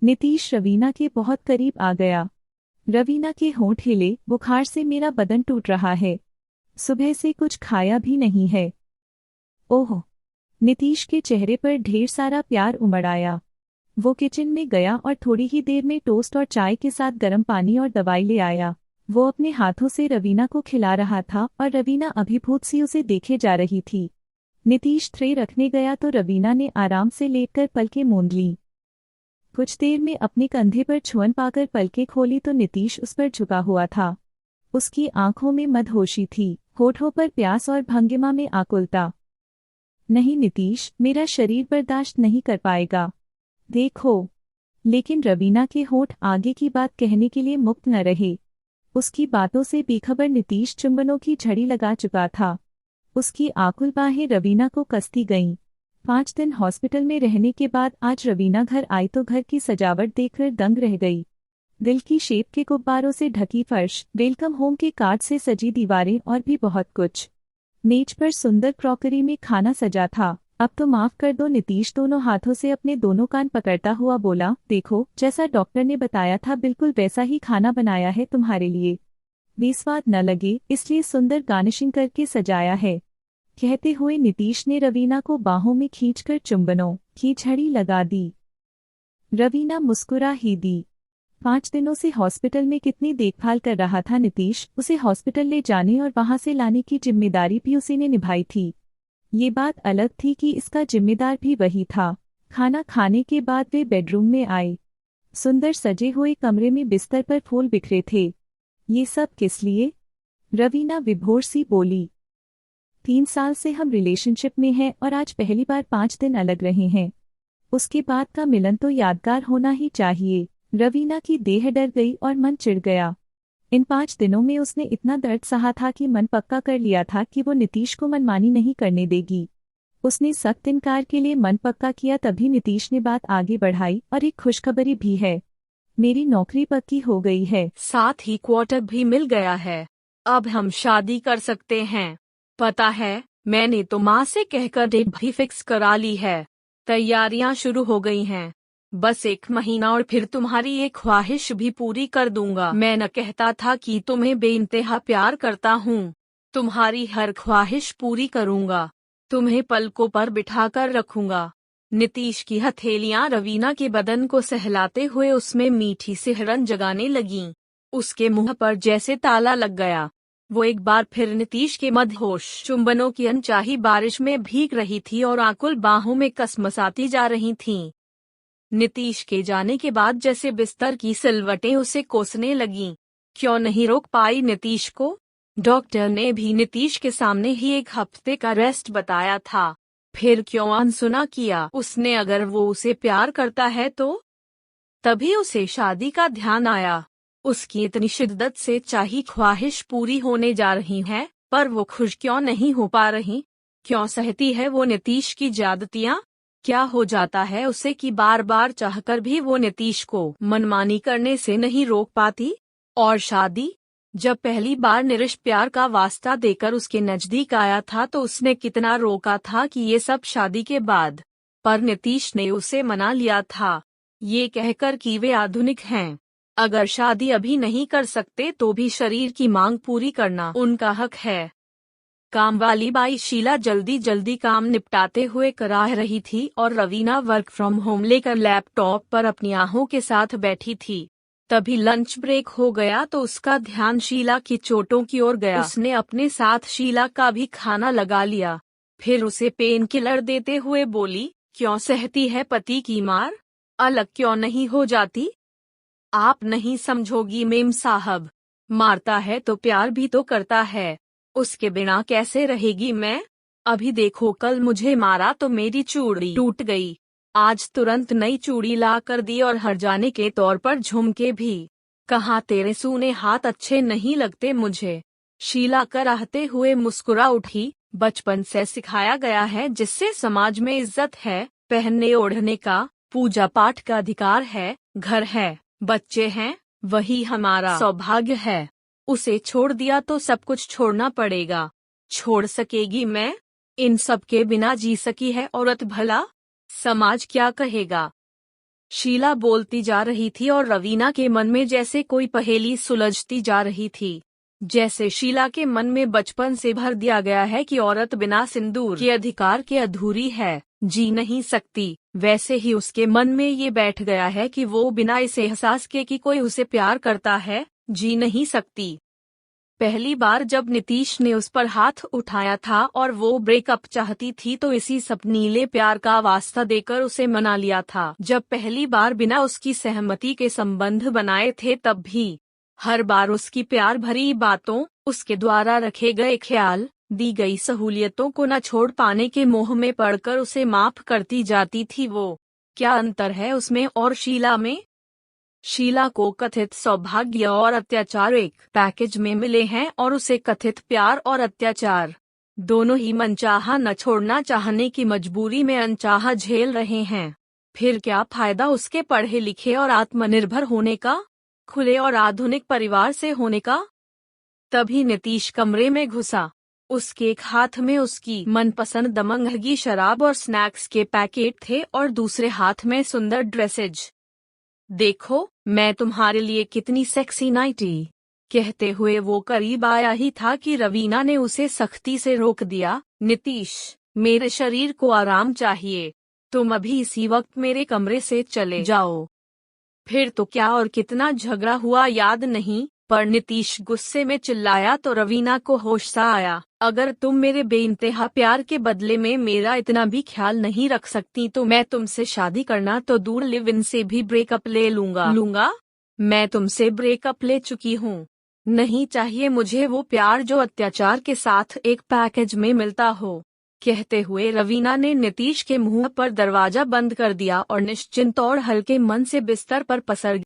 नीतीश रवीना के बहुत करीब आ गया। रवीना के होंठ हिले, बुखार से मेरा बदन टूट रहा है। सुबह से कुछ खाया भी नहीं है। ओह! नीतीश के चेहरे पर ढेर सारा प्यार उमड़ आया। वो किचन में गया और थोड़ी ही देर में टोस्ट और चाय के साथ गर्म पानी और दवाई ले आया। वो अपने हाथों से रवीना को खिला रहा था और रवीना अभिभूत सी उसे देखे जा रही थी। नीतीश ट्रे रखने गया तो रवीना ने आराम से लेटकर पलकें मूंद लीं। कुछ देर में अपने कंधे पर छुअन पाकर पलकें खोली तो नीतीश उस पर झुका हुआ था। उसकी आंखों में मदहोशी थी, होठों पर प्यास और भंगिमा में आकुलता। नहीं नीतीश, मेरा शरीर बर्दाश्त नहीं कर पाएगा। देखो। लेकिन रवीना के होंठ आगे की बात कहने के लिए मुक्त न रहे। उसकी बातों से बेखबर नीतीश चुंबनों की झड़ी लगा चुका था। उसकी आकुल बाहें रवीना को कसती गईं। 5 दिन हॉस्पिटल में रहने के बाद आज रवीना घर आई तो घर की सजावट देखकर दंग रह गई। दिल की शेप के गुब्बारों से ढकी फर्श, वेलकम होम के कार्ड से सजी दीवारें और भी बहुत कुछ। मेज पर सुंदर क्रॉकरी में खाना सजा था। अब तो माफ कर दो, नीतीश दोनों हाथों से अपने दोनों कान पकड़ता हुआ बोला। देखो, जैसा डॉक्टर ने बताया था बिल्कुल वैसा ही खाना बनाया है तुम्हारे लिए। बेस्वाद न लगे इसलिए सुंदर गार्निशिंग करके सजाया है। कहते हुए नीतीश ने रवीना को बाहों में खींचकर चुंबनों की झड़ी लगा दी। रवीना मुस्कुरा ही दी। 5 दिनों से हॉस्पिटल में कितनी देखभाल कर रहा था नीतीश। उसे हॉस्पिटल ले जाने और वहां से लाने की जिम्मेदारी भी उसी ने निभाई थी। ये बात अलग थी कि इसका जिम्मेदार भी वही था। खाना खाने के बाद वे बेडरूम में आए। सुंदर सजे हुए कमरे में बिस्तर पर फूल बिखरे थे। ये सब किस लिए? रवीना विभोर सी बोली। 3 साल से हम रिलेशनशिप में हैं और आज पहली बार 5 दिन अलग रहे हैं। उसके बाद का मिलन तो यादगार होना ही चाहिए। रवीना की देह डर गई और मन चिढ़ गया। इन 5 दिनों में उसने इतना दर्द सहा था कि मन पक्का कर लिया था कि वो नीतीश को मनमानी नहीं करने देगी। उसने सख्त इनकार के लिए मन पक्का किया, तभी नीतीश ने बात आगे बढ़ाई। और एक खुशखबरी भी है, मेरी नौकरी पक्की हो गई है, साथ ही क्वार्टर भी मिल गया है। अब हम शादी कर सकते हैं। पता है, मैंने तो माँ से कहकर डेट भी फिक्स करा ली है। तैयारियां शुरू हो गई हैं। बस 1 महीना और फिर तुम्हारी ये ख्वाहिश भी पूरी कर दूंगा। मैं न कहता था कि तुम्हें बेइंतहा प्यार करता हूँ। तुम्हारी हर ख्वाहिश पूरी करूंगा। तुम्हें पलकों पर बिठाकर रखूंगा। नीतीश की हथेलियां रवीना के बदन को सहलाते हुए उसमें मीठी सिहरन जगाने लगीं। उसके मुंह पर जैसे ताला लग गया। वो एक बार फिर नीतीश के मदहोश चुंबनों की अनचाही बारिश में भीग रही थी और आकुल बाहों में कसमसाती जा रही थीं। नीतीश के जाने के बाद जैसे बिस्तर की सिलवटें उसे कोसने लगीं। क्यों नहीं रोक पाई नीतीश को? डॉक्टर ने भी नीतीश के सामने ही 1 हफ्ते का रेस्ट बताया था। फिर क्यों अनसुना किया उसने? अगर वो उसे प्यार करता है तो? तभी उसे शादी का ध्यान आया। उसकी इतनी शिद्दत से चाही ख्वाहिश पूरी होने जा रही है, पर वो खुश क्यों नहीं हो पा रही? क्यों सहती है वो नीतीश की ज्यादतियां? क्या हो जाता है उसे कि बार बार चाहकर भी वो नीतीश को मनमानी करने से नहीं रोक पाती? और शादी? जब पहली बार निरिश प्यार का वास्ता देकर उसके नजदीक आया था तो उसने कितना रोका था कि ये सब शादी के बाद। पर नीतीश ने उसे मना लिया था, ये कहकर कि वे आधुनिक हैं। अगर शादी अभी नहीं कर सकते तो भी शरीर की मांग पूरी करना उनका हक है। काम वाली बाई शीला जल्दी जल्दी काम निपटाते हुए कराह रही थी और रवीना वर्क फ्रॉम होम लेकर लैपटॉप पर अपनी आहों के साथ बैठी थी। तभी लंच ब्रेक हो गया तो उसका ध्यान शीला की चोटों की ओर गया। उसने अपने साथ शीला का भी खाना लगा लिया। फिर उसे पेन किलर देते हुए बोली, क्यों सहती है पति की मार? अलग क्यों नहीं हो जाती? आप नहीं समझोगी मेम साहब। मारता है तो प्यार भी तो करता है। उसके बिना कैसे रहेगी मैं? अभी देखो, कल मुझे मारा तो मेरी चूड़ी टूट गई। आज तुरंत नई चूड़ी ला कर दी और हर्जाने के तौर पर झुमके भी। कहाँ तेरे सूने हाथ अच्छे नहीं लगते मुझे। शीला कराहते हुए मुस्कुरा उठी। बचपन से सिखाया गया है जिससे समाज में इज्जत है, पहनने ओढ़ने का, पूजा पाठ का अधिकार है, घर है, बच्चे हैं, वही हमारा सौभाग्य है। उसे छोड़ दिया तो सब कुछ छोड़ना पड़ेगा। छोड़ सकेगी मैं? इन सब के बिना जी सकी है औरत भला? समाज क्या कहेगा? शीला बोलती जा रही थी और रवीना के मन में जैसे कोई पहेली सुलझती जा रही थी। जैसे शीला के मन में बचपन से भर दिया गया है कि औरत बिना सिंदूर के अधिकार के अधूरी है, जी नहीं सकती, वैसे ही उसके मन में ये बैठ गया है कि वो बिना इस एहसास के कि कोई उसे प्यार करता है, जी नहीं सकती। पहली बार जब नीतीश ने उस पर हाथ उठाया था और वो ब्रेकअप चाहती थी तो इसी सपनीले प्यार का वास्ता देकर उसे मना लिया था। जब पहली बार बिना उसकी सहमति के संबंध बनाए थे तब भी हर बार उसकी प्यार भरी बातों, उसके द्वारा रखे गए ख्याल, दी गई सहूलियतों को न छोड़ पाने के मोह में पड़कर उसे माफ करती जाती थी। वो क्या अंतर है उसमें और शीला में? शीला को कथित सौभाग्य और अत्याचार एक पैकेज में मिले हैं और उसे कथित प्यार और अत्याचार दोनों ही मनचाहा न छोड़ना चाहने की मजबूरी में अनचाहा झेल रहे हैं। फिर क्या फायदा उसके पढ़े लिखे और आत्मनिर्भर होने का, खुले और आधुनिक परिवार से होने का? तभी नीतीश कमरे में घुसा। उसके एक हाथ में उसकी मनपसंद दमंगगी शराब और स्नैक्स के पैकेट थे और दूसरे हाथ में सुंदर ड्रेसेज। देखो, मैं तुम्हारे लिए कितनी सेक्सी नाइटी, कहते हुए वो करीब आया ही था कि रवीना ने उसे सख्ती से रोक दिया। नीतीश, मेरे शरीर को आराम चाहिए, तुम अभी इसी वक्त मेरे कमरे से चले जाओ। फिर तो क्या और कितना झगड़ा हुआ याद नहीं, पर नीतीश गुस्से में चिल्लाया तो रवीना को होश सा आया। अगर तुम मेरे बेइंतहा प्यार के बदले में मेरा इतना भी ख्याल नहीं रख सकती तो मैं तुमसे शादी करना तो दूर लिव इन से भी ब्रेकअप ले लूंगा। मैं तुमसे ब्रेकअप ले चुकी हूँ। नहीं चाहिए मुझे वो प्यार जो अत्याचार के साथ एक पैकेज में मिलता हो। कहते हुए रवीना ने नीतीश के मुंह पर दरवाजा बंद कर दिया और निश्चिंत और हल्के मन से बिस्तर पर पसर